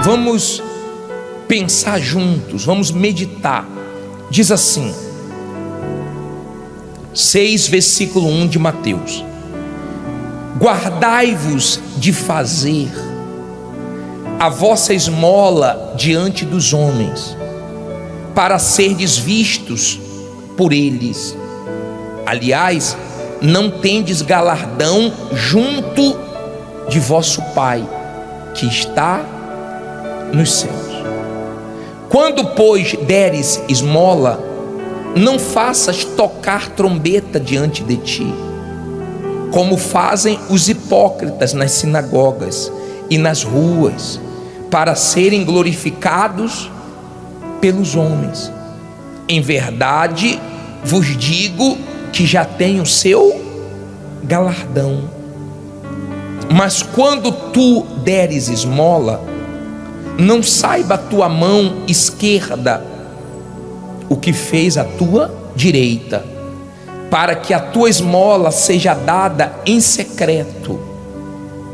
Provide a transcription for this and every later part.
Vamos pensar juntos, vamos meditar. Diz assim, 6 versículo 1 de Mateus: guardai-vos de fazer a vossa esmola diante dos homens, para serdes vistos por eles. Aliás, não tendes galardão junto de vosso Pai que está nos céus. Quando, pois, deres esmola, não faças tocar trombeta diante de ti, como fazem os hipócritas nas sinagogas e nas ruas, para serem glorificados pelos homens. Em verdade vos digo que já tem o seu galardão. Mas quando tu deres esmola, não saiba a tua mão esquerda o que fez a tua direita, para que a tua esmola seja dada em secreto,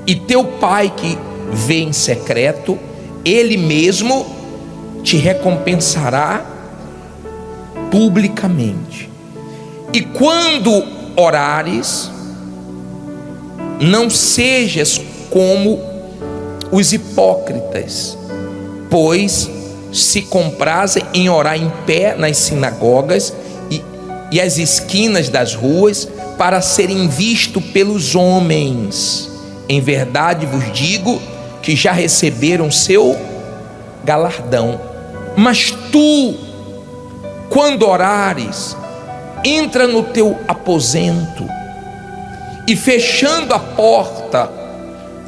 e teu Pai que vê em secreto, Ele mesmo te recompensará publicamente. E quando orares, não sejas como os hipócritas, pois se comprazem em orar em pé nas sinagogas e as esquinas das ruas, para serem vistos pelos homens. Em verdade vos digo que já receberam seu galardão. Mas tu, quando orares, entra no teu aposento e, fechando a porta,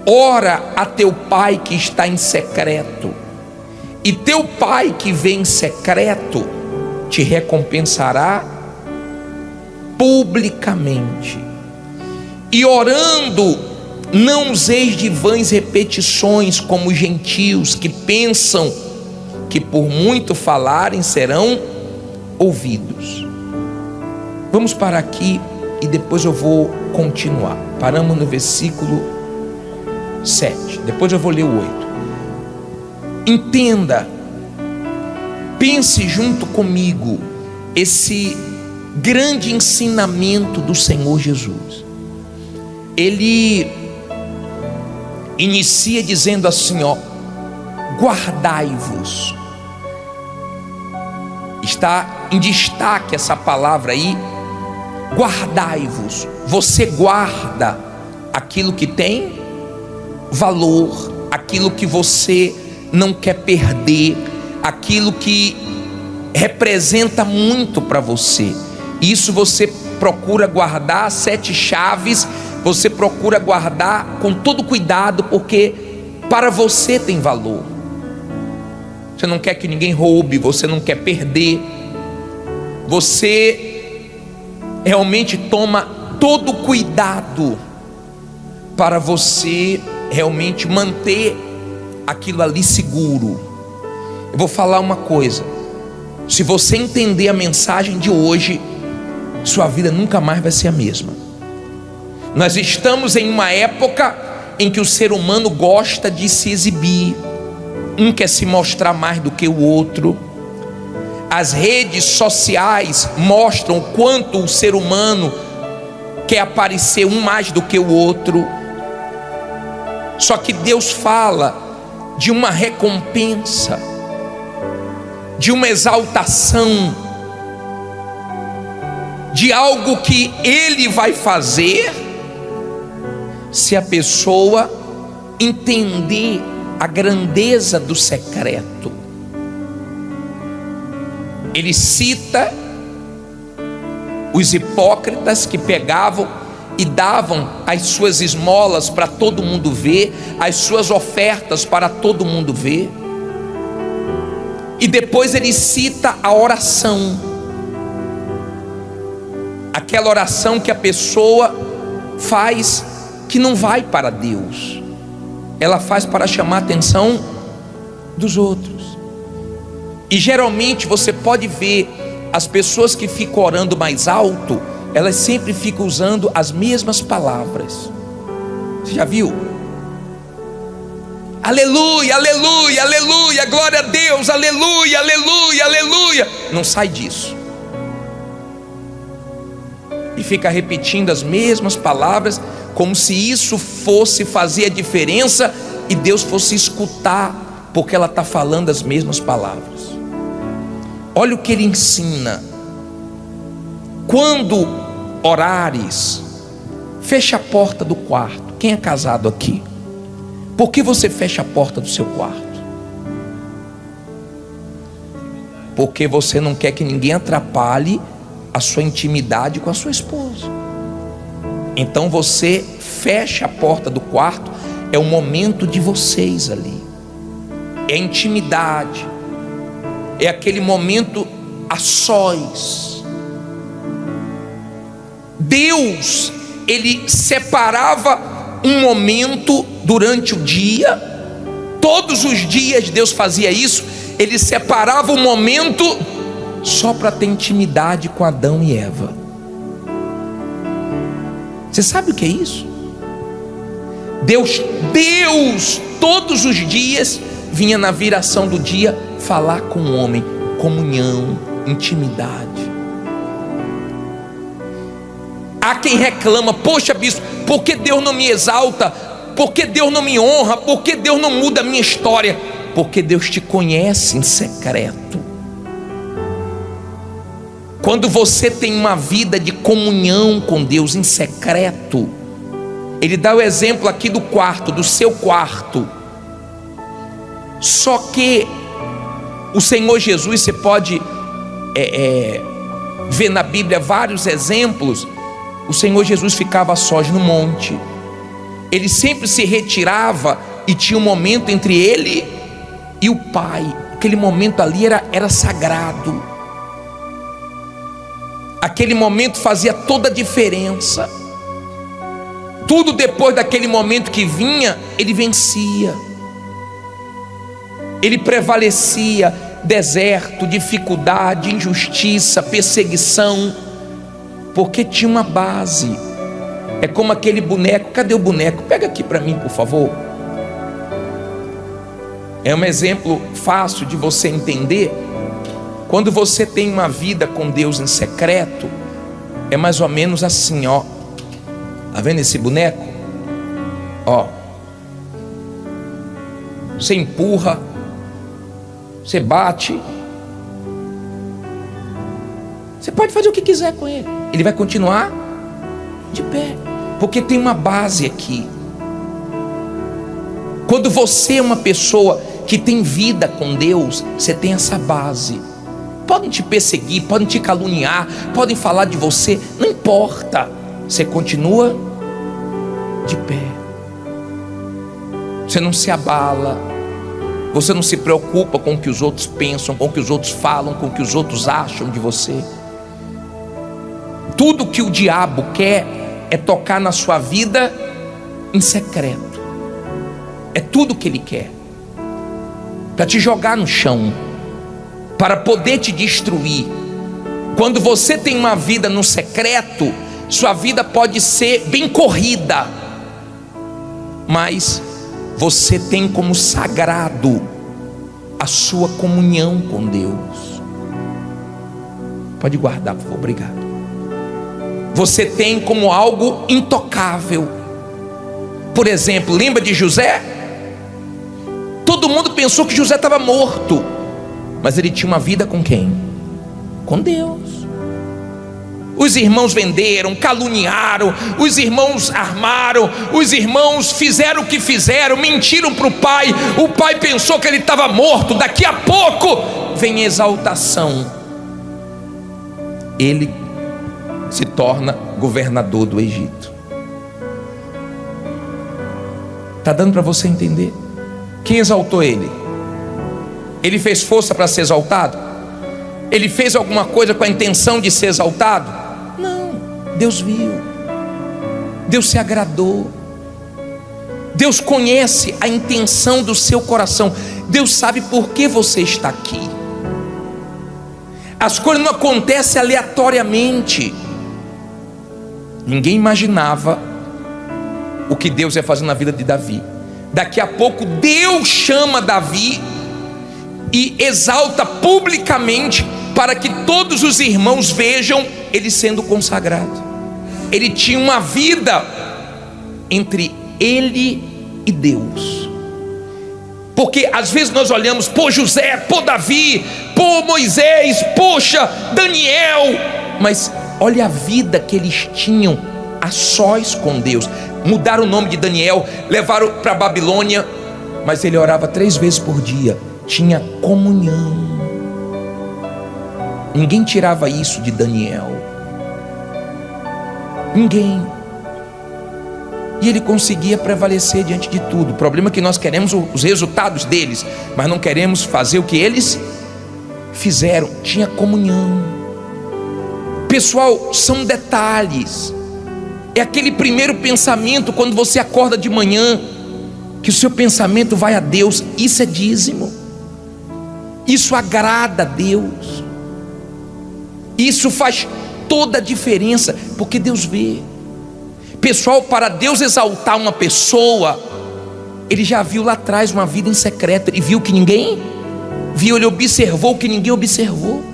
ora a teu Pai que está em secreto, e teu Pai que vê em secreto te recompensará publicamente. E orando, não useis de vãs repetições como os gentios, que pensam que por muito falarem serão ouvidos. Vamos parar aqui e depois eu vou continuar. Paramos no versículo 7, depois eu vou ler o 8. Entenda, pense junto comigo esse grande ensinamento do Senhor Jesus. Ele inicia dizendo assim, ó: guardai-vos. Está em destaque essa palavra aí, guardai-vos. Você guarda aquilo que tem valor, aquilo que você não quer perder, aquilo que representa muito para você. Isso você procura guardar 7 chaves, você procura guardar com todo cuidado, porque para você tem valor. Você não quer que ninguém roube, você não quer perder, você realmente toma todo cuidado para você realmente manter aquilo ali seguro. Eu vou falar uma coisa: se você entender a mensagem de hoje, sua vida nunca mais vai ser a mesma. Nós estamos em uma época em que o ser humano gosta de se exibir, um quer se mostrar mais do que o outro. As redes sociais mostram o quanto o ser humano quer aparecer um mais do que o outro. Só que Deus fala de uma recompensa, de uma exaltação, de algo que Ele vai fazer se a pessoa entender a grandeza do secreto. Ele cita os hipócritas que pegavam e davam as suas esmolas para todo mundo ver, as suas ofertas para todo mundo ver. E depois ele cita a oração, aquela oração que a pessoa faz que não vai para Deus, ela faz para chamar a atenção dos outros. E geralmente você pode ver as pessoas que ficam orando mais alto, elas sempre ficam usando as mesmas palavras. Você já viu? aleluia, aleluia, aleluia, glória a Deus, aleluia, aleluia, aleluia. Não sai disso. E fica repetindo as mesmas palavras, como se isso fosse fazer a diferença e Deus fosse escutar, porque ela está falando as mesmas palavras. Olha o que ele ensina: quando orares, fecha a porta do quarto. Quem é casado aqui? Por que você fecha a porta do seu quarto? Porque você não quer que ninguém atrapalhe a sua intimidade com a sua esposa. Então você fecha a porta do quarto. É o momento de vocês ali, é intimidade, é aquele momento a sós. Deus, ele separava um momento durante o dia. Todos os dias Deus fazia isso. Ele separava um momento só para ter intimidade com Adão e Eva. Você sabe o que é isso? Deus todos os dias vinha na viração do dia falar com o homem, comunhão, intimidade. Há quem reclama: poxa bispo, por que Deus não me exalta? Por que Deus não me honra? Por que Deus não muda a minha história? Porque Deus te conhece em secreto. Quando você tem uma vida de comunhão com Deus em secreto, ele dá o exemplo aqui do quarto, do seu quarto. Só que o Senhor Jesus, você pode ver na Bíblia vários exemplos. O Senhor Jesus ficava sós no monte. Ele sempre se retirava e tinha um momento entre ele e o Pai. Aquele momento ali era sagrado. Aquele momento fazia toda a diferença. Tudo depois daquele momento que vinha, ele vencia. Ele prevalecia. Deserto, dificuldade, injustiça, perseguição, porque tinha uma base. É como aquele boneco. Cadê o boneco? Pega aqui para mim, por favor. É um exemplo fácil de você entender. Quando você tem uma vida com Deus em secreto, é mais ou menos assim, ó. Tá vendo esse boneco? Ó. Você empurra, você bate, você pode fazer o que quiser com ele, ele vai continuar de pé, porque tem uma base aqui. Quando você é uma pessoa que tem vida com Deus, você tem essa base. Podem te perseguir, podem te caluniar, podem falar de você, não importa, você continua de pé. Você não se abala, você não se preocupa com o que os outros pensam, com o que os outros falam, com o que os outros acham de você. Tudo que o diabo quer é tocar na sua vida em secreto. É tudo que ele quer, para te jogar no chão, para poder te destruir. Quando você tem uma vida no secreto, sua vida pode ser bem corrida, mas você tem como sagrado a sua comunhão com Deus. Pode guardar, por favor, obrigado. Você tem como algo intocável. Por exemplo, lembra de José? Todo mundo pensou que José estava morto, mas ele tinha uma vida com quem? Com Deus. Os irmãos venderam, caluniaram, os irmãos armaram, os irmãos fizeram o que fizeram, mentiram para o pai pensou que ele estava morto. Daqui a pouco vem exaltação, ele se torna governador do Egito. Está dando para você entender? Quem exaltou ele? Ele fez força para ser exaltado? Ele fez alguma coisa com a intenção de ser exaltado? Não. Deus viu, Deus se agradou, Deus conhece a intenção do seu coração, Deus sabe por que você está aqui. As coisas não acontecem aleatoriamente. Ninguém imaginava o que Deus ia fazer na vida de Davi. Daqui a pouco Deus chama Davi e exalta publicamente para que todos os irmãos vejam ele sendo consagrado. Ele tinha uma vida entre ele e Deus. Porque às vezes nós olhamos, pô José, pô Davi, pô Moisés, poxa Daniel, mas olha a vida que eles tinham a sós com Deus. Mudaram o nome de Daniel, levaram para a Babilônia, mas ele orava 3 vezes por dia, tinha comunhão. Ninguém tirava isso de Daniel, ninguém. E ele conseguia prevalecer diante de tudo. O problema é que nós queremos os resultados deles, mas não queremos fazer o que eles fizeram. Tinha comunhão. Pessoal, são detalhes. É aquele primeiro pensamento quando você acorda de manhã, que o seu pensamento vai a Deus. Isso é dízimo. Isso agrada a Deus. Isso faz toda a diferença, porque Deus vê. Pessoal, para Deus exaltar uma pessoa, Ele já viu lá atrás uma vida em secreto. Ele viu que ninguém viu, Ele observou que ninguém observou.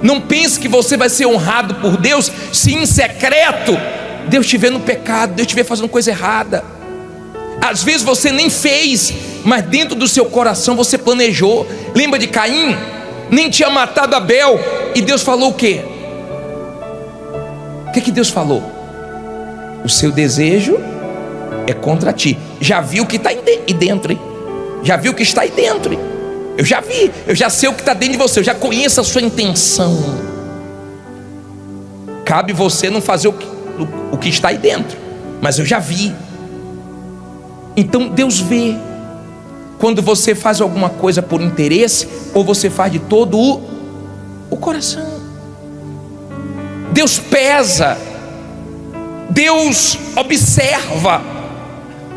Não pense que você vai ser honrado por Deus se em secreto Deus te vê no pecado, Deus te vê fazendo coisa errada. Às vezes você nem fez, mas dentro do seu coração você planejou. Lembra de Caim? Nem tinha matado Abel, e Deus falou o quê? O que Deus falou? O seu desejo é contra ti. Já viu o que está aí dentro, hein? Já viu o que está aí dentro, hein? Eu já vi, eu já sei o que está dentro de você, eu já conheço a sua intenção. Cabe você não fazer o que está aí dentro, mas eu já vi. Então Deus vê quando você faz alguma coisa por interesse, ou você faz de todo o coração. Deus pesa, Deus observa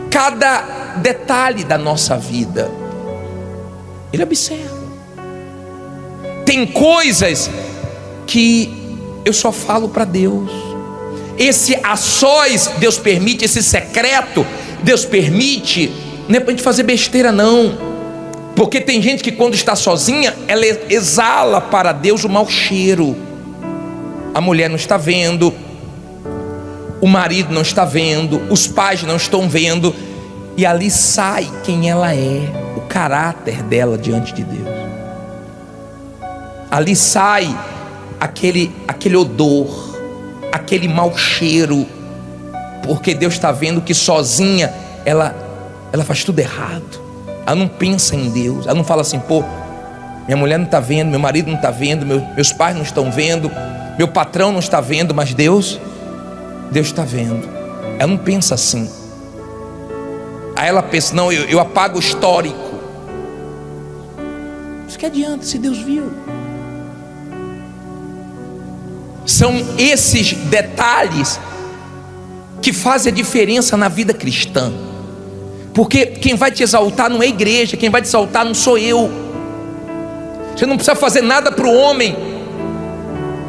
cada detalhe da nossa vida. Ele observa. Tem coisas que eu só falo para Deus. Esse a sós Deus permite, esse secreto Deus permite, não é para a gente fazer besteira não. Porque tem gente que quando está sozinha, ela exala para Deus o mau cheiro. A mulher não está vendo, o marido não está vendo, os pais não estão vendo, e ali sai quem ela é, o caráter dela diante de Deus. Ali sai aquele odor, aquele mau cheiro, porque Deus está vendo que sozinha ela faz tudo errado. Ela não pensa em Deus, ela não fala assim, pô, minha mulher não está vendo, meu marido não está vendo, meus pais não estão vendo, meu patrão não está vendo, mas Deus está vendo. Ela não pensa assim. Aí ela pensa, não, eu apago o histórico. Isso que adianta se Deus viu? São esses detalhes que fazem a diferença na vida cristã. Porque quem vai te exaltar não é a igreja, quem vai te exaltar não sou eu. Você não precisa fazer nada para o homem.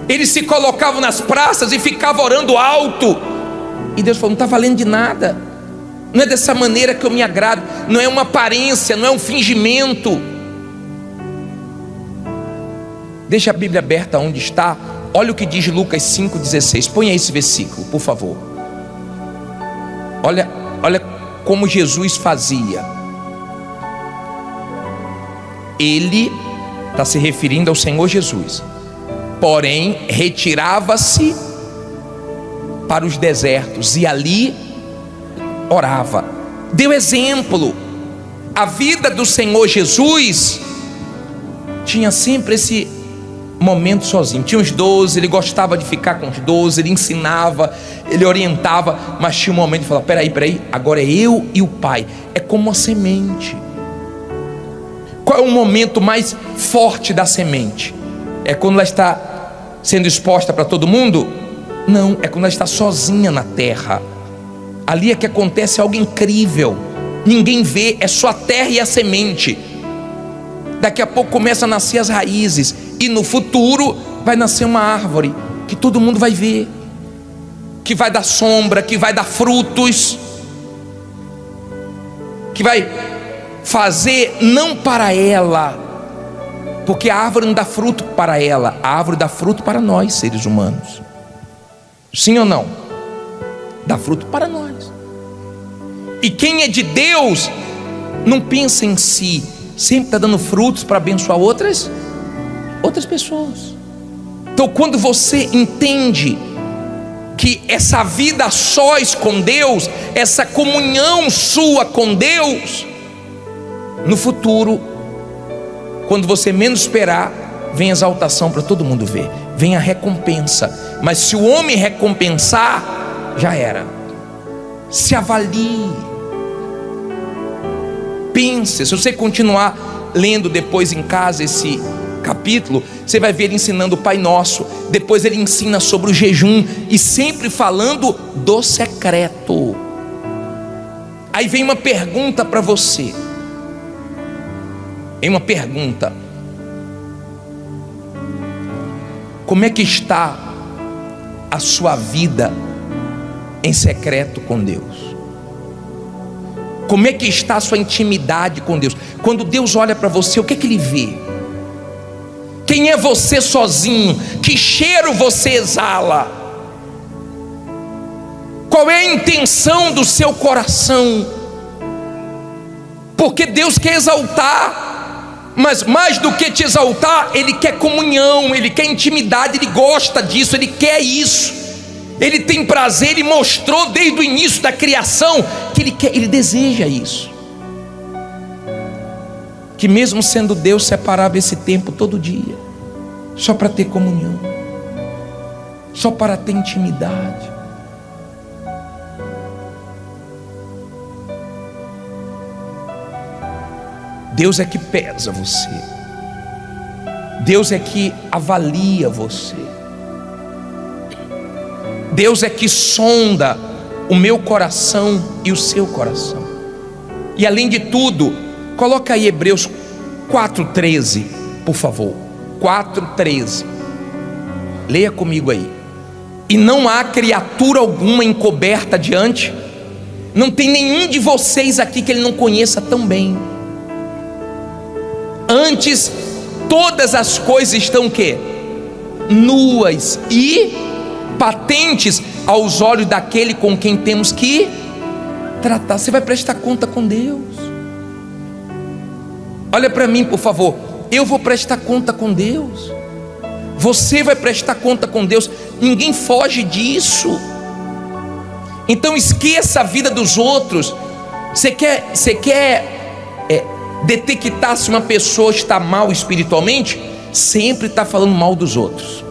Eles se colocavam nas praças e ficavam orando alto, e Deus falou, não está valendo de nada. Não é dessa maneira que eu me agrado. Não é uma aparência, não é um fingimento. Deixa a Bíblia aberta onde está. Olha o que diz Lucas 5,16. Põe aí esse versículo, por favor. Olha como Jesus fazia. Ele está se referindo ao Senhor Jesus. Porém, retirava-se para os desertos e ali orava. Deu exemplo. A vida do Senhor Jesus tinha sempre esse momento sozinho. Tinha os 12, ele gostava de ficar com os 12, ele ensinava, ele orientava, mas tinha um momento de falar, peraí, agora é eu e o Pai. É como uma semente. Qual é o momento mais forte da semente? É quando ela está sendo exposta para todo mundo? Não, é quando ela está sozinha na terra. Ali é que acontece algo incrível. Ninguém vê, é só a terra e a semente. Daqui a pouco começa a nascer as raízes, e no futuro vai nascer uma árvore que todo mundo vai ver, que vai dar sombra, que vai dar frutos. que vai fazer não para ela, porque a árvore não dá fruto para ela, a árvore dá fruto para nós, seres humanos. Sim ou não? Dá fruto para nós. E quem é de Deus não pensa em si, sempre está dando frutos para abençoar outras pessoas. Então, quando você entende que essa vida a sós com Deus, essa comunhão sua com Deus, no futuro, quando você menos esperar, vem a exaltação para todo mundo ver, vem a recompensa. Mas se o homem recompensar, já era. Se avalie, pense. Se você continuar lendo depois em casa esse capítulo, você vai ver ele ensinando o Pai Nosso. Depois ele ensina sobre o jejum, e sempre falando do secreto. Aí vem uma pergunta para você. Vem uma pergunta: como é que está a sua vida em secreto com Deus? Como é que está a sua intimidade com Deus? Quando Deus olha para você, o que é que Ele vê? Quem é você sozinho? Que cheiro você exala? Qual é a intenção do seu coração? Porque Deus quer exaltar, mas mais do que te exaltar, Ele quer comunhão, Ele quer intimidade, Ele gosta disso, Ele quer isso. Ele tem prazer, Ele mostrou desde o início da criação que Ele quer, Ele deseja isso. Que mesmo sendo Deus, separava esse tempo todo dia, só para ter comunhão, só para ter intimidade. Deus é que pesa você, Deus é que avalia você, Deus é que sonda o meu coração e o seu coração. E além de tudo, coloca aí Hebreus 4:13, por favor. 4:13. Leia comigo aí. E não há criatura alguma encoberta diante, não tem nenhum de vocês aqui que Ele não conheça tão bem. Antes, todas as coisas estão o quê? Nuas e patentes aos olhos daquele com quem temos que tratar. Você vai prestar conta com Deus. Olha para mim, por favor. Eu vou prestar conta com Deus. Você vai prestar conta com Deus. Ninguém foge disso. Então esqueça a vida dos outros. Você quer detectar se uma pessoa está mal espiritualmente? Sempre está falando mal dos outros,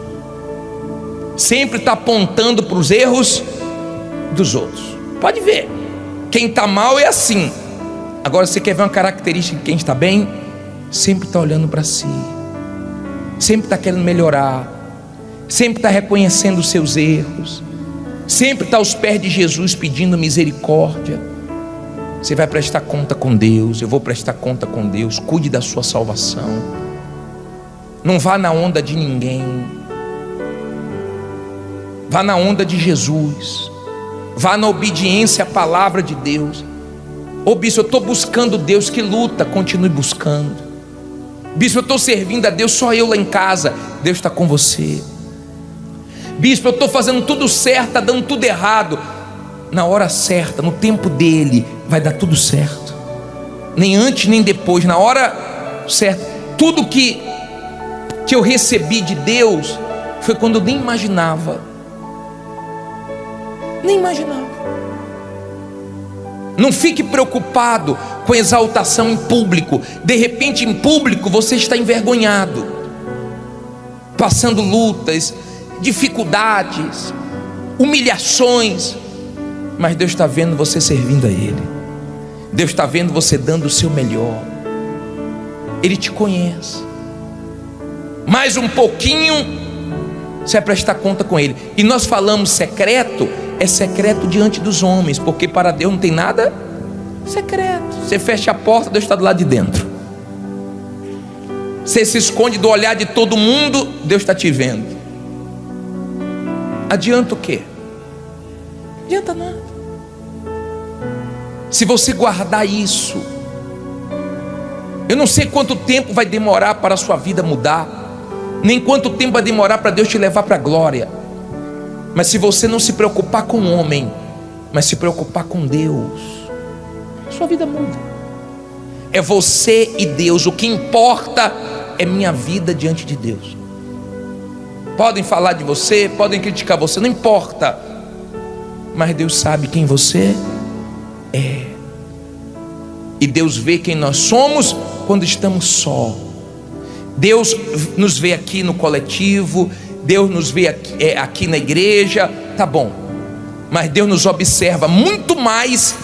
sempre está apontando para os erros dos outros. Pode ver, quem está mal é assim. Agora, você quer ver uma característica de quem está bem? Sempre está olhando para si, sempre está querendo melhorar, sempre está reconhecendo os seus erros, sempre está aos pés de Jesus pedindo misericórdia. Você vai prestar conta com Deus, eu vou prestar conta com Deus. Cuide da sua salvação, não vá na onda de ninguém, vá na onda de Jesus, vá na obediência à palavra de Deus. Ô bispo, eu estou buscando Deus, que luta, continue buscando. Bispo, eu estou servindo a Deus, só eu lá em casa. Deus está com você. Bispo, eu estou fazendo tudo certo, está dando tudo errado. Na hora certa, no tempo dele, vai dar tudo certo. Nem antes nem depois, na hora certa. Tudo que eu recebi de Deus foi quando eu nem imaginava. Nem imaginava. Não fique preocupado com exaltação em público. De repente, em público, você está envergonhado, passando lutas, dificuldades, humilhações. Mas Deus está vendo você servindo a Ele. Deus está vendo você dando o seu melhor. Ele te conhece. Mais um pouquinho, você vai prestar conta com Ele. E nós falamos secreto, é secreto diante dos homens, porque para Deus não tem nada secreto. Você fecha a porta, Deus está do lado de dentro. Você se esconde do olhar de todo mundo, Deus está te vendo. Adianta o quê? Não adianta nada. Se você guardar isso, eu não sei quanto tempo vai demorar para a sua vida mudar, nem quanto tempo vai demorar para Deus te levar para a glória. Mas se você não se preocupar com o homem, mas se preocupar com Deus, sua vida muda. É você e Deus. O que importa é minha vida diante de Deus. Podem falar de você, podem criticar você, não importa, mas Deus sabe quem você é. E Deus vê quem nós somos quando estamos só. Deus nos vê aqui no coletivo, Deus nos vê aqui na igreja, tá bom, mas Deus nos observa muito mais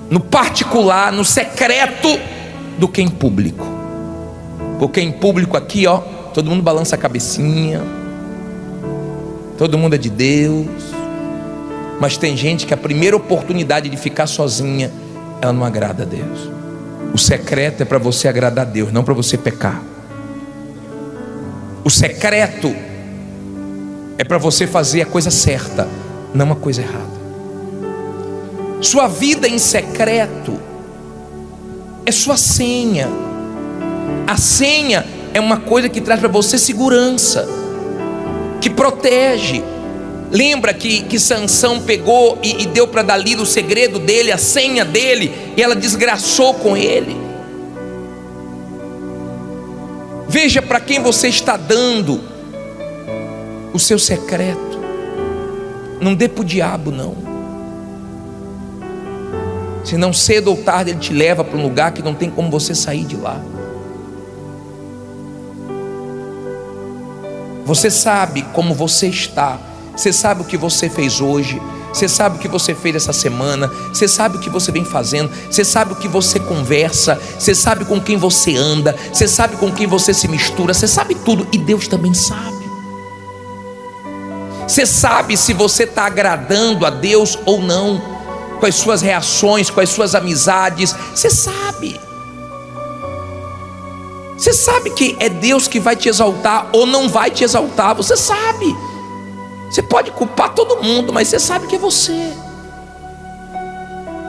no particular, no secreto, do que em público. Porque em público aqui, ó, todo mundo balança a cabecinha, todo mundo é de Deus, mas tem gente que a primeira oportunidade de ficar sozinha, ela não agrada a Deus. O secreto é para você agradar a Deus, não para você pecar. O secreto é para você fazer a coisa certa, não a coisa errada. Sua vida em secreto é sua senha. A senha é uma coisa que traz para você segurança, que protege. Lembra que Sansão pegou e deu para Dalila o segredo dele, a senha dele, e ela desgraçou com ele. Veja para quem você está dando o seu secreto. Não dê para o diabo, não. Senão cedo ou tarde ele te leva para um lugar que não tem como você sair de lá. Você sabe como você está. Você sabe o que você fez hoje. Você sabe o que você fez essa semana. Você sabe o que você vem fazendo. Você sabe o que você conversa. Você sabe com quem você anda. Você sabe com quem você se mistura. Você sabe tudo. E Deus também sabe. Você sabe se você está agradando a Deus ou não, com as suas reações, com as suas amizades. Você sabe. Você sabe que é Deus que vai te exaltar ou não vai te exaltar. Você sabe. Você pode culpar todo mundo, mas você sabe que é você.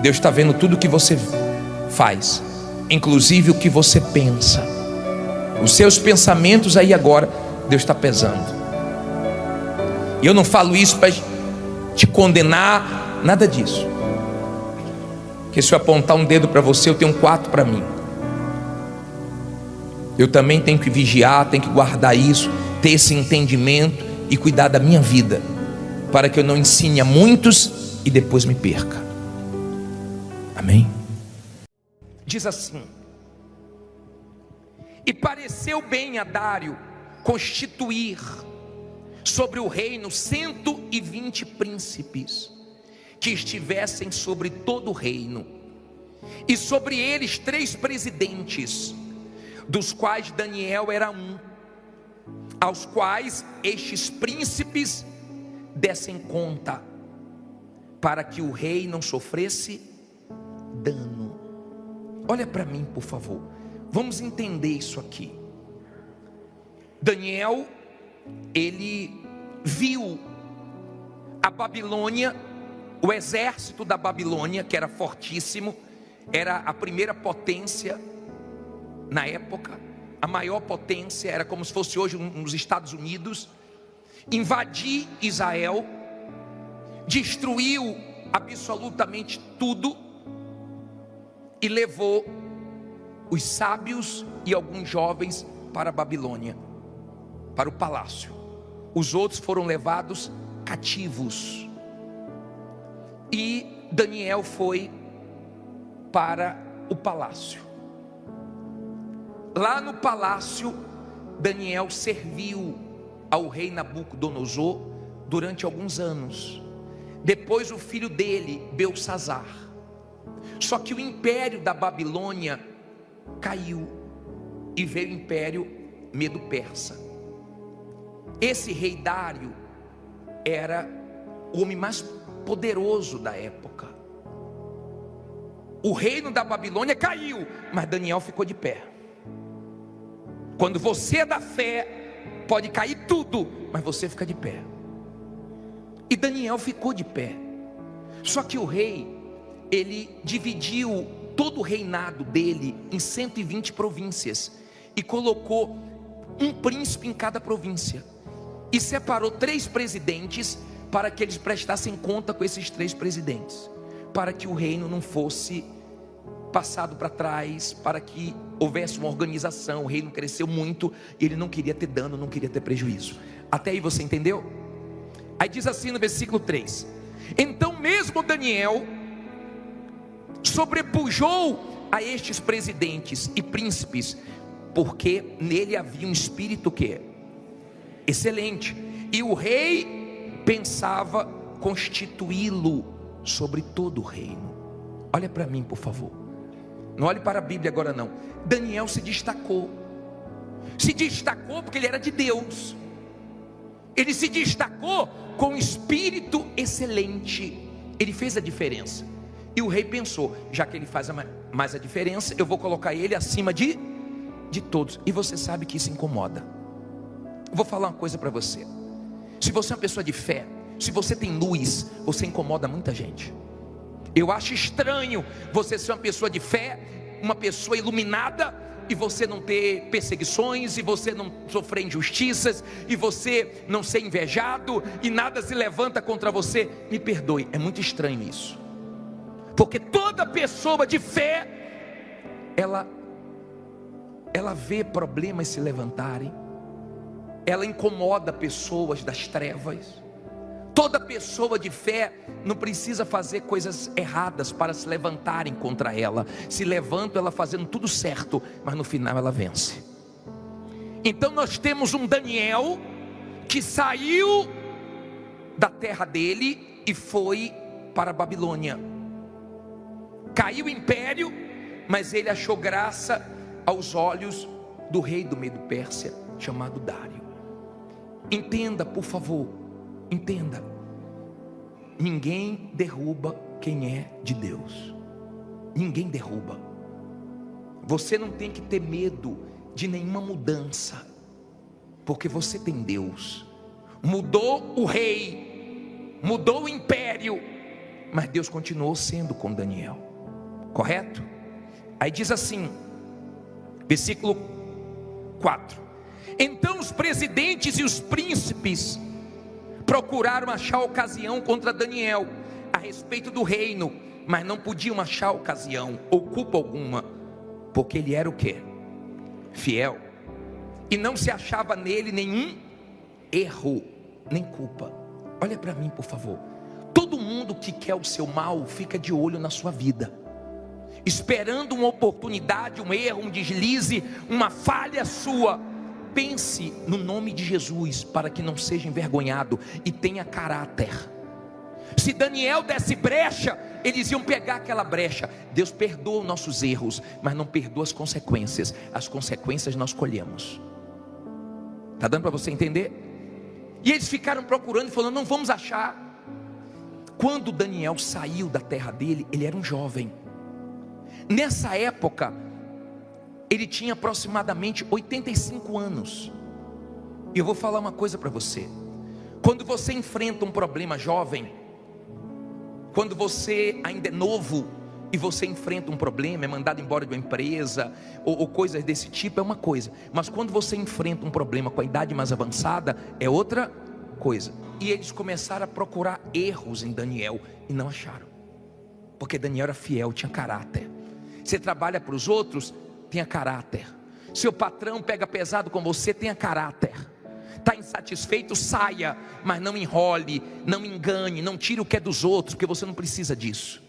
Deus está vendo tudo o que você faz, inclusive o que você pensa. Os seus pensamentos aí agora, Deus está pesando. E eu não falo isso para te condenar, nada disso. Porque se eu apontar um dedo para você, eu tenho 4 para mim. Eu também tenho que vigiar, tenho que guardar isso, ter esse entendimento e cuidar da minha vida, para que eu não ensine a muitos e depois me perca. Amém? Diz assim: e pareceu bem a Dário constituir sobre o reino 120 príncipes, que estivessem sobre todo o reino, e sobre eles 3 presidentes, dos quais Daniel era um, aos quais estes príncipes dessem conta, para que o rei não sofresse dano. Olha para mim, por favor, vamos entender isso aqui. Daniel, ele viu a Babilônia, o exército da Babilônia, que era fortíssimo, era a primeira potência na época, a maior potência, era como se fosse hoje nos Estados Unidos, invadir Israel, destruiu absolutamente tudo e levou os sábios e alguns jovens para a Babilônia, para o palácio. Os outros foram levados cativos, e Daniel foi para o palácio. Lá no palácio, Daniel serviu ao rei Nabucodonosor durante alguns anos. Depois o filho dele, Belsassar. Só que o império da Babilônia caiu e veio o império Medo-Persa. Esse rei Dário era o homem mais poderoso da época. O reino da Babilônia caiu, mas Daniel ficou de pé. Quando você é da fé, pode cair tudo, mas você fica de pé. E Daniel ficou de pé. Só que o rei ele dividiu todo o reinado dele em 120 províncias e colocou um príncipe em cada província, e separou 3 presidentes para que eles prestassem conta com esses 3 presidentes, para que o reino não fosse passado para trás, para que houvesse uma organização. O reino cresceu muito e ele não queria ter dano, não queria ter prejuízo. Até aí você entendeu? Aí diz assim no versículo 3: então mesmo Daniel sobrepujou a estes presidentes e príncipes, porque nele havia um espírito que é excelente, e o rei pensava constituí-lo sobre todo o reino. Olha para mim, por favor, não olhe para a Bíblia agora não. Daniel se destacou porque ele era de Deus. Ele se destacou com um espírito excelente. Ele fez a diferença. E o rei pensou: já que ele faz mais a diferença, eu vou colocar ele acima de todos. E você sabe que isso incomoda. Eu vou falar uma coisa para você. Se você é uma pessoa de fé, se você tem luz, você incomoda muita gente. Eu acho estranho você ser uma pessoa de fé, uma pessoa iluminada, e você não ter perseguições, e você não sofrer injustiças, e você não ser invejado, e nada se levanta contra você. Me perdoe, é muito estranho isso, porque toda pessoa de fé, ela vê problemas se levantarem, ela incomoda pessoas das trevas. Toda pessoa de fé não precisa fazer coisas erradas para se levantarem contra ela. Se levantam ela fazendo tudo certo, mas no final ela vence. Então nós temos um Daniel que saiu da terra dele e foi para a Babilônia. Caiu o império, mas ele achou graça aos olhos do rei do Medo Pérsia, chamado Dário. Entenda, por favor, entenda: ninguém derruba quem é de Deus. Ninguém derruba. Você não tem que ter medo de nenhuma mudança, porque você tem Deus. Mudou o rei, mudou o império, mas Deus continuou sendo com Daniel, correto? Aí diz assim, versículo 4: então os presidentes e os príncipes procuraram achar ocasião contra Daniel a respeito do reino, mas não podiam achar ocasião ou culpa alguma, porque ele era o quê? Fiel, e não se achava nele nenhum erro, nem culpa. Olha para mim, por favor. Todo mundo que quer o seu mal fica de olho na sua vida, esperando uma oportunidade, um erro, um deslize, uma falha sua. Pense no nome de Jesus para que não seja envergonhado e tenha caráter. Se Daniel desse brecha, eles iam pegar aquela brecha. Deus perdoa os nossos erros, mas não perdoa as consequências. As consequências nós colhemos. Está dando para você entender? E eles ficaram procurando e falando: não vamos achar. Quando Daniel saiu da terra dele, ele era um jovem. Nessa época ele tinha aproximadamente 85 anos. E eu vou falar uma coisa para você: quando você enfrenta um problema jovem, quando você ainda é novo e você enfrenta um problema, é mandado embora de uma empresa ou coisas desse tipo, é uma coisa. Mas quando você enfrenta um problema com a idade mais avançada, é outra coisa. E eles começaram a procurar erros em Daniel e não acharam, porque Daniel era fiel, tinha caráter. Você trabalha para os outros, tenha caráter. Seu patrão pega pesado com você, tenha caráter. Está insatisfeito, saia, mas não enrole, não engane, não tire o que é dos outros, porque você não precisa disso.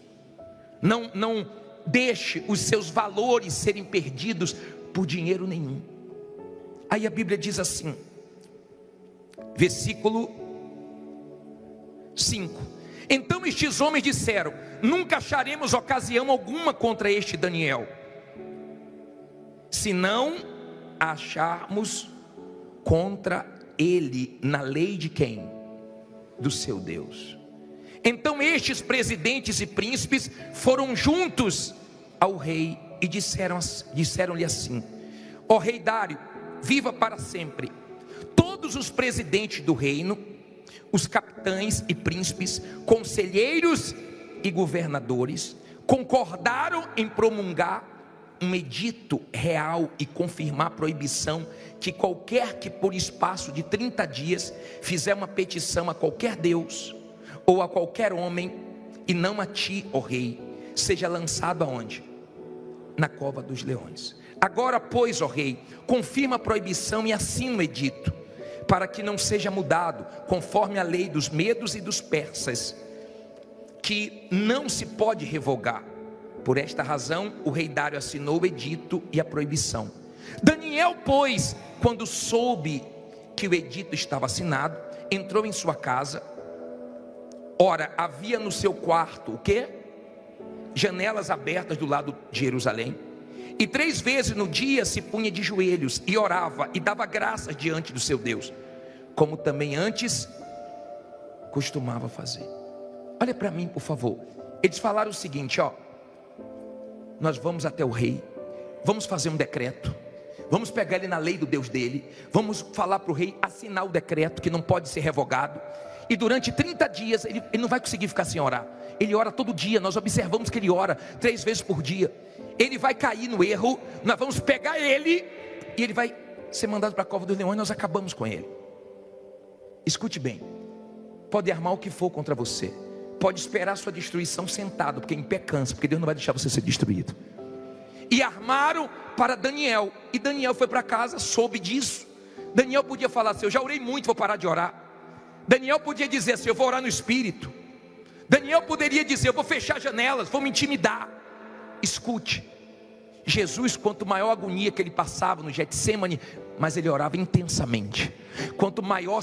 Não deixe os seus valores serem perdidos por dinheiro nenhum. Aí a Bíblia diz assim, versículo 5: então estes homens disseram: nunca acharemos ocasião alguma contra este Daniel, se não acharmos contra ele na lei de quem? Do seu Deus. Então estes presidentes e príncipes foram juntos ao rei e disseram-lhe assim: ó rei Dário, viva para sempre. Todos os presidentes do reino, os capitães e príncipes, conselheiros e governadores, concordaram em promulgar um edito real e confirmar a proibição que qualquer que por espaço de 30 dias fizer uma petição a qualquer Deus ou a qualquer homem, e não a ti, ó rei, seja lançado aonde? Na cova dos leões. Agora, pois, ó rei, confirma a proibição e assina o edito, para que não seja mudado, conforme a lei dos medos e dos persas, que não se pode revogar. Por esta razão, o rei Dário assinou o edito e a proibição. Daniel, pois, quando soube que o edito estava assinado, entrou em sua casa. Ora, havia no seu quarto o quê? Janelas abertas do lado de Jerusalém. E 3 vezes no dia se punha de joelhos e orava e dava graças diante do seu Deus, como também antes costumava fazer. Olha para mim, por favor. Eles falaram o seguinte, ó: nós vamos até o rei, vamos fazer um decreto, vamos pegar ele na lei do Deus dele, vamos falar para o rei assinar o decreto que não pode ser revogado. E durante 30 dias ele não vai conseguir ficar sem orar. Ele ora todo dia, nós observamos que ele ora 3 vezes por dia. Ele vai cair no erro, nós vamos pegar ele e ele vai ser mandado para a cova dos leões, nós acabamos com ele. Escute bem, pode armar o que for contra você, pode esperar a sua destruição sentado, porque em pé cansa, porque Deus não vai deixar você ser destruído. E armaram para Daniel, e Daniel foi para casa, soube disso. Daniel podia falar assim: eu já orei muito, vou parar de orar. Daniel podia dizer assim: eu vou orar no Espírito. Daniel poderia dizer: eu vou fechar janelas, vou me intimidar. Escute, Jesus, quanto maior a agonia que ele passava no Getsemane, mas ele orava intensamente. Quanto maior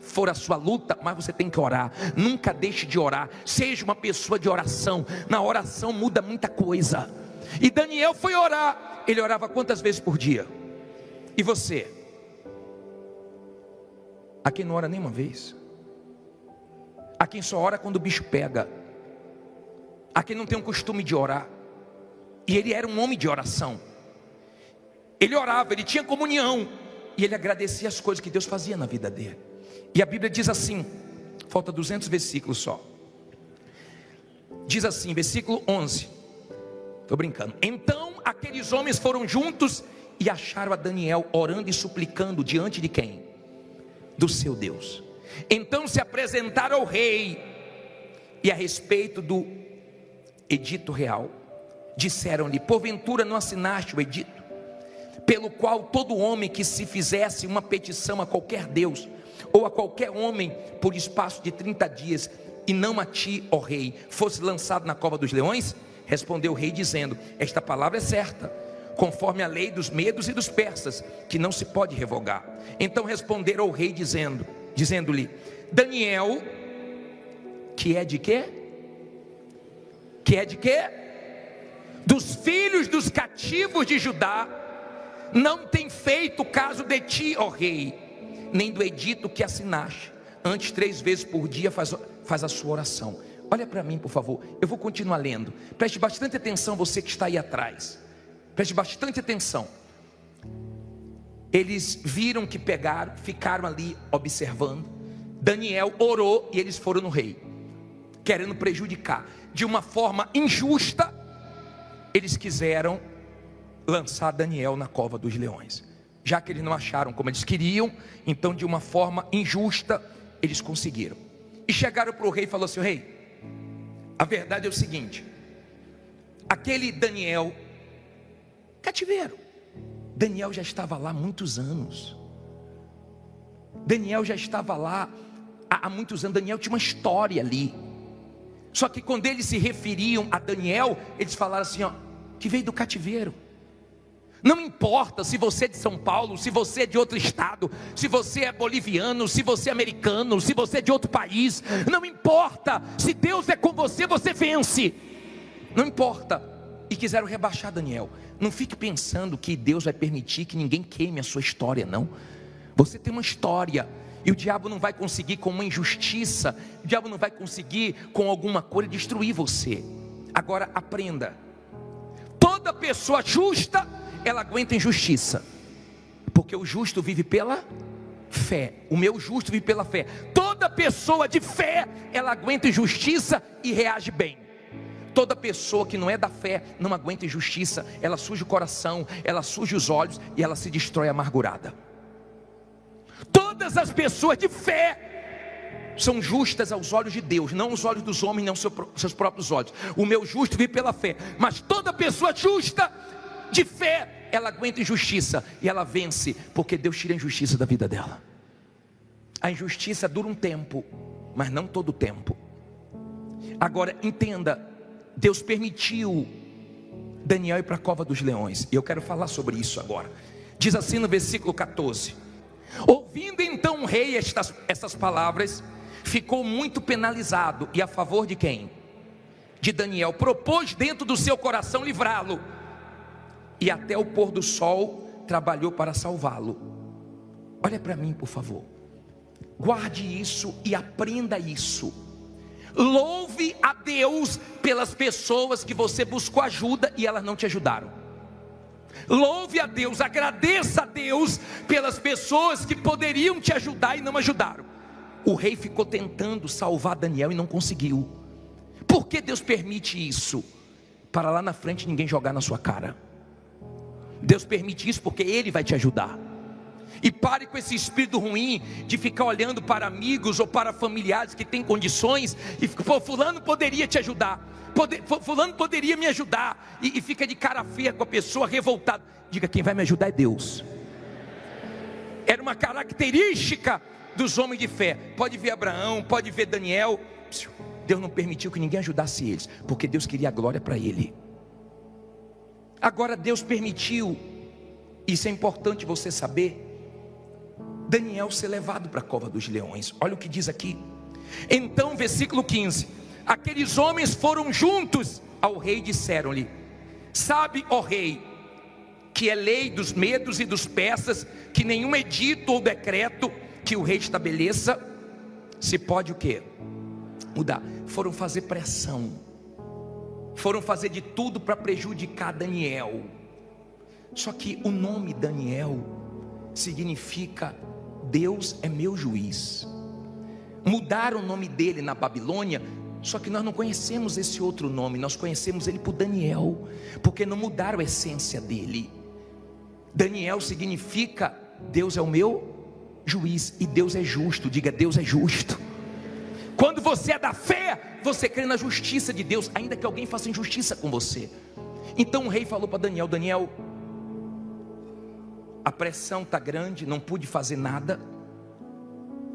for a sua luta, mas você tem que orar. Nunca deixe de orar, seja uma pessoa de oração. Na oração muda muita coisa. E Daniel foi orar. Ele orava quantas vezes por dia? E você? A quem não ora nenhuma vez? A quem só ora quando o bicho pega? A quem não tem um costume de orar? E ele era um homem de oração. Ele orava, ele tinha comunhão, e ele agradecia as coisas que Deus fazia na vida dele. E a Bíblia diz assim, falta 200 versículos só. Diz assim, versículo 11. Estou brincando. Então aqueles homens foram juntos e acharam a Daniel orando e suplicando diante de quem? Do seu Deus. Então se apresentaram ao rei, e a respeito do edito real, disseram-lhe: porventura não assinaste o edito, pelo qual todo homem que se fizesse uma petição a qualquer Deus, ou a qualquer homem, por espaço de 30 dias, e não a ti, ó rei, fosse lançado na cova dos leões? Respondeu o rei dizendo: esta palavra é certa, conforme a lei dos medos e dos persas, que não se pode revogar. Então responderam ao rei dizendo-lhe: Daniel, que é de quê? Que é de quê? Dos filhos dos cativos de Judá, não tem feito caso de ti, ó rei, nem do edito que assinaste. Antes 3 vezes por dia faz a sua oração. Olha para mim, por favor, eu vou continuar lendo. Preste bastante atenção, você que está aí atrás. Preste bastante atenção. Eles viram que pegaram, ficaram ali observando. Daniel orou e eles foram no rei, querendo prejudicar. De uma forma injusta, eles quiseram lançar Daniel na cova dos leões. Já que eles não acharam como eles queriam, então de uma forma injusta, eles conseguiram. E chegaram para o rei e falaram assim: rei, a verdade é o seguinte, aquele Daniel, cativeiro, Daniel já estava lá há muitos anos. Daniel já estava lá há muitos anos. Daniel tinha uma história ali. Só que quando eles se referiam a Daniel, eles falaram assim, ó, que veio do cativeiro. Não importa se você é de São Paulo, se você é de outro estado, se você é boliviano, se você é americano, se você é de outro país, não importa. Se Deus é com você, você vence. Não importa. E quiseram rebaixar Daniel. Não fique pensando que Deus vai permitir que ninguém queime a sua história, não. Você tem uma história, e o diabo não vai conseguir com uma injustiça, o diabo não vai conseguir com alguma coisa destruir você. Agora aprenda, toda pessoa justa, ela aguenta injustiça, porque o justo vive pela fé. O meu justo vive pela fé. Toda pessoa de fé, ela aguenta injustiça e reage bem. Toda pessoa que não é da fé não aguenta injustiça, ela suja o coração, ela suja os olhos e ela se destrói amargurada. Todas as pessoas de fé são justas aos olhos de Deus, não aos olhos dos homens, não aos seus próprios olhos. O meu justo vive pela fé, mas toda pessoa justa de fé, ela aguenta injustiça e ela vence, porque Deus tira a injustiça da vida dela. A injustiça dura um tempo, mas não todo o tempo. Agora entenda, Deus permitiu Daniel ir para a cova dos leões, e eu quero falar sobre isso agora. Diz assim no versículo 14: ouvindo então o rei essas palavras, ficou muito penalizado, e a favor de quem? De Daniel. Propôs dentro do seu coração livrá-lo, e até o pôr do sol trabalhou para salvá-lo. Olha para mim, por favor, guarde isso e aprenda isso. Louve a Deus pelas pessoas que você buscou ajuda e elas não te ajudaram. Louve a Deus, agradeça a Deus pelas pessoas que poderiam te ajudar e não ajudaram. O rei ficou tentando salvar Daniel e não conseguiu. Por que Deus permite isso? Para lá na frente ninguém jogar na sua cara. Deus permite isso porque Ele vai te ajudar. E pare com esse espírito ruim de ficar olhando para amigos ou para familiares que têm condições e fica, fulano poderia te ajudar, fulano poderia me ajudar, e fica de cara feia com a pessoa, revoltado. Diga: quem vai me ajudar é Deus. Era uma característica dos homens de fé. Pode ver Abraão, pode ver Daniel. Deus não permitiu que ninguém ajudasse eles, porque Deus queria a glória para ele. Agora Deus permitiu, isso é importante você saber, Daniel ser levado para a cova dos leões. Olha o que diz aqui. Então, versículo 15: aqueles homens foram juntos ao rei e disseram-lhe: sabe, ó rei, que é lei dos medos e dos persas, que nenhum edito ou decreto que o rei estabeleça se pode o quê? Mudar. Foram fazer pressão, foram fazer de tudo para prejudicar Daniel. Só que o nome Daniel significa Deus é meu juiz. Mudaram o nome dele na Babilônia, só que nós não conhecemos esse outro nome, nós conhecemos ele por Daniel, porque não mudaram a essência dele. Daniel significa Deus é o meu juiz, e Deus é justo. Diga: Deus é justo. Quando você é da fé, você crê na justiça de Deus, ainda que alguém faça injustiça com você. Então o rei falou para Daniel: Daniel, a pressão está grande, não pude fazer nada,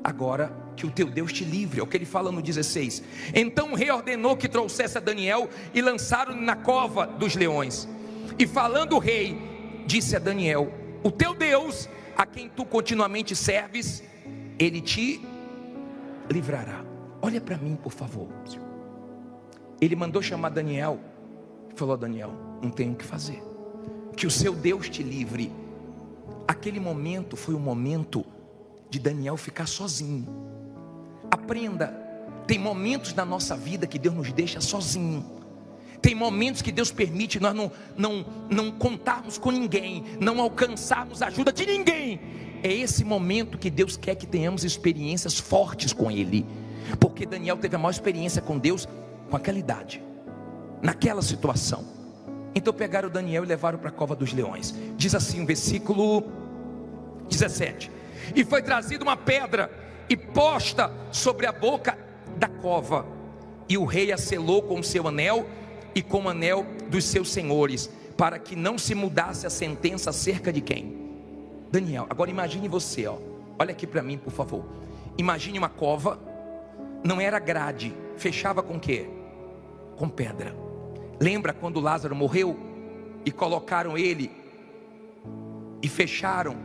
agora que o teu Deus te livre. É o que ele fala no 16. Então o rei ordenou que trouxesse a Daniel e lançaram-no na cova dos leões. E falando o rei, disse a Daniel: o teu Deus, a quem tu continuamente serves, ele te livrará. Olha para mim, por favor. Ele mandou chamar Daniel e falou: Daniel, não tenho o que fazer, que o seu Deus te livre. Aquele momento foi um momento de Daniel ficar sozinho. Aprenda, tem momentos na nossa vida que Deus nos deixa sozinho. Tem momentos que Deus permite nós não contarmos com ninguém, não alcançarmos a ajuda de ninguém. É esse momento que Deus quer que tenhamos experiências fortes com Ele, porque Daniel teve a maior experiência com Deus com aquela idade, naquela situação. Então pegaram Daniel e levaram para a cova dos leões. Diz assim o versículo 17: e foi trazida uma pedra e posta sobre a boca da cova, e o rei a selou com o seu anel e com o anel dos seus senhores, para que não se mudasse a sentença acerca de quem? Daniel. Agora imagine você, olha aqui para mim, por favor. Imagine uma cova, não era grade, fechava com o quê? Com pedra. Lembra quando Lázaro morreu e colocaram ele e fecharam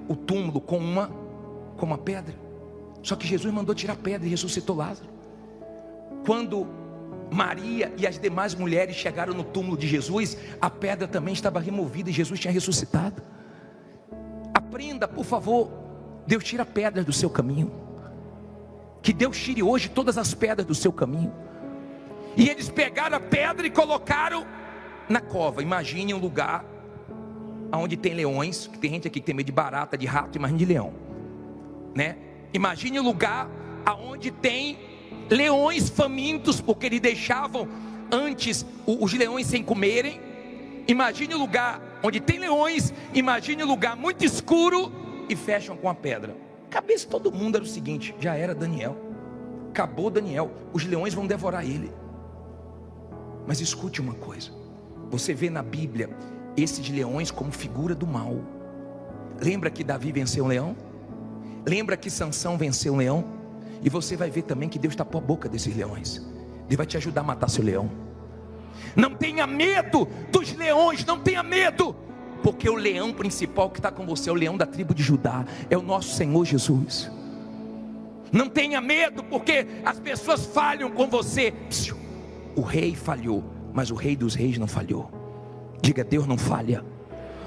o túmulo com uma pedra? Só que Jesus mandou tirar a pedra e ressuscitou Lázaro. Quando Maria e as demais mulheres chegaram no túmulo de Jesus, a pedra também estava removida e Jesus tinha ressuscitado. Aprenda, por favor. Deus tira pedras do seu caminho. Que Deus tire hoje todas as pedras do seu caminho. E eles pegaram a pedra e colocaram na cova. Imagine um lugar onde tem leões, que tem gente aqui que tem medo de barata, de rato, imagine de leão, né? Imagine um lugar onde tem leões famintos, porque eles deixavam antes os leões sem comerem. Imagine um lugar onde tem leões, imagine um lugar muito escuro e fecham com a pedra. A cabeça de todo mundo era o seguinte: já era Daniel, acabou Daniel, os leões vão devorar ele. Mas escute uma coisa, você vê na Bíblia esses leões como figura do mal. Lembra que Davi venceu um leão? Lembra que Sansão venceu um leão? E você vai ver também que Deus tapou a boca desses leões. Deus vai te ajudar a matar seu leão. Não tenha medo dos leões, não tenha medo, porque o leão principal que está com você é o leão da tribo de Judá, é o nosso Senhor Jesus. Não tenha medo, porque as pessoas falham com você. O rei falhou, mas o rei dos reis não falhou. Diga: Deus não falha.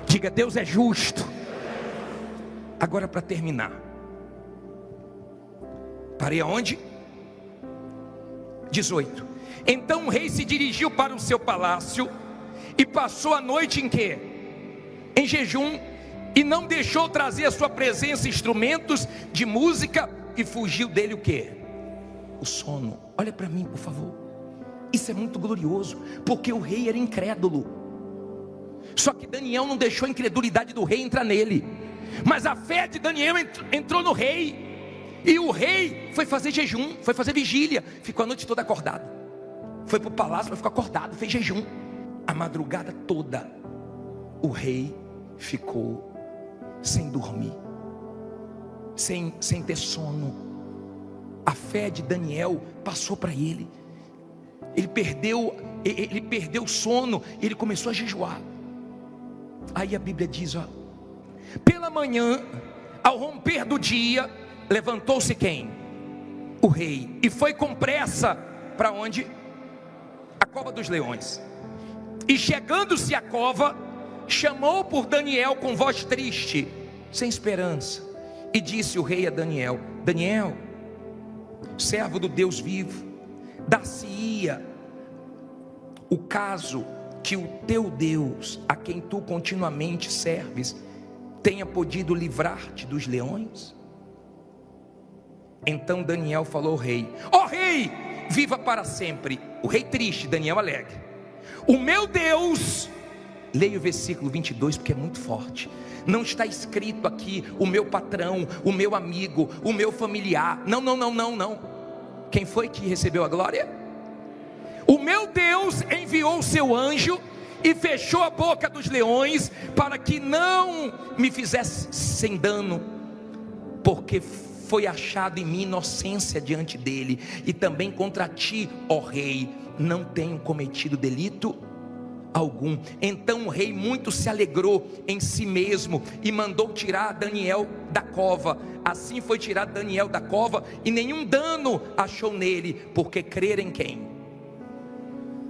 Diga: Deus é justo. Agora, para terminar, parei aonde? 18. Então o rei se dirigiu para o seu palácio e passou a noite em quê? Em jejum, e não deixou trazer à sua presença instrumentos de música, e fugiu dele o quê? O sono. Olha para mim, por favor. Isso é muito glorioso, porque o rei era incrédulo. Só que Daniel não deixou a incredulidade do rei entrar nele, mas a fé de Daniel entrou no rei. E o rei foi fazer jejum, foi fazer vigília, ficou a noite toda acordado. Foi para o palácio para ficar acordado, fez jejum. A madrugada toda o rei ficou sem dormir, sem ter sono. A fé de Daniel passou para ele. Ele perdeu o sono, ele começou a jejuar. Aí a Bíblia diz, ó: pela manhã, ao romper do dia, levantou-se quem? O rei, e foi com pressa para onde? A cova dos leões. E chegando-se à cova, chamou por Daniel com voz triste, sem esperança, e disse o rei a Daniel: Daniel, servo do Deus vivo, dar-se-ia o caso que o teu Deus, a quem tu continuamente serves, tenha podido livrar-te dos leões? Então Daniel falou ao rei: ó rei, viva para sempre. O rei triste, Daniel alegre. O meu Deus, leia o versículo 22 porque é muito forte. Não está escrito aqui o meu patrão, o meu amigo, o meu familiar. Não. Quem foi que recebeu a glória? O meu Deus enviou o seu anjo e fechou a boca dos leões, para que não me fizessem dano, porque foi achado em mim inocência diante dele, e também contra ti, ó rei, não tenho cometido delito algum. Então o rei muito se alegrou em si mesmo e mandou tirar Daniel da cova. Assim foi tirado Daniel da cova, e nenhum dano achou nele, porque crer em quem?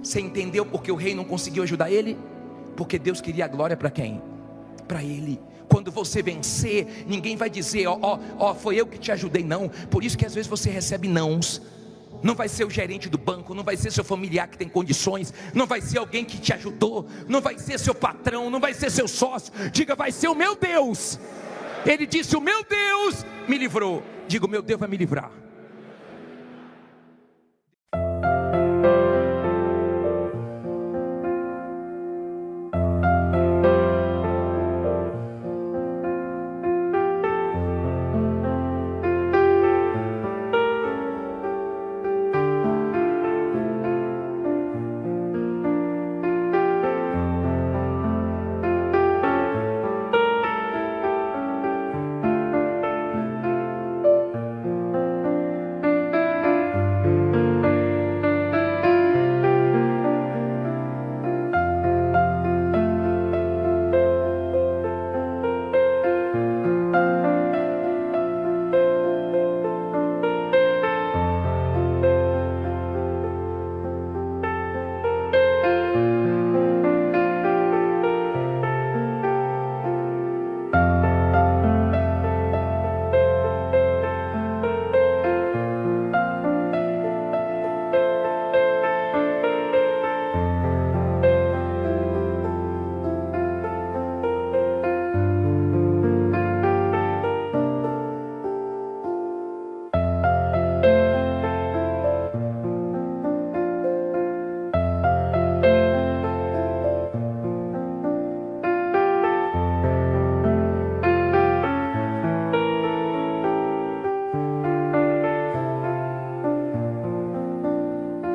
Você entendeu porque o rei não conseguiu ajudar ele? Porque Deus queria a glória para quem? Para ele. Quando você vencer, ninguém vai dizer, ó, foi eu que te ajudei, não. Por isso que às vezes você recebe nãos. Não vai ser o gerente do banco, não vai ser seu familiar que tem condições, não vai ser alguém que te ajudou, não vai ser seu patrão, não vai ser seu sócio. Diga: vai ser o meu Deus. Ele disse: o meu Deus me livrou. Diga: o meu Deus vai me livrar.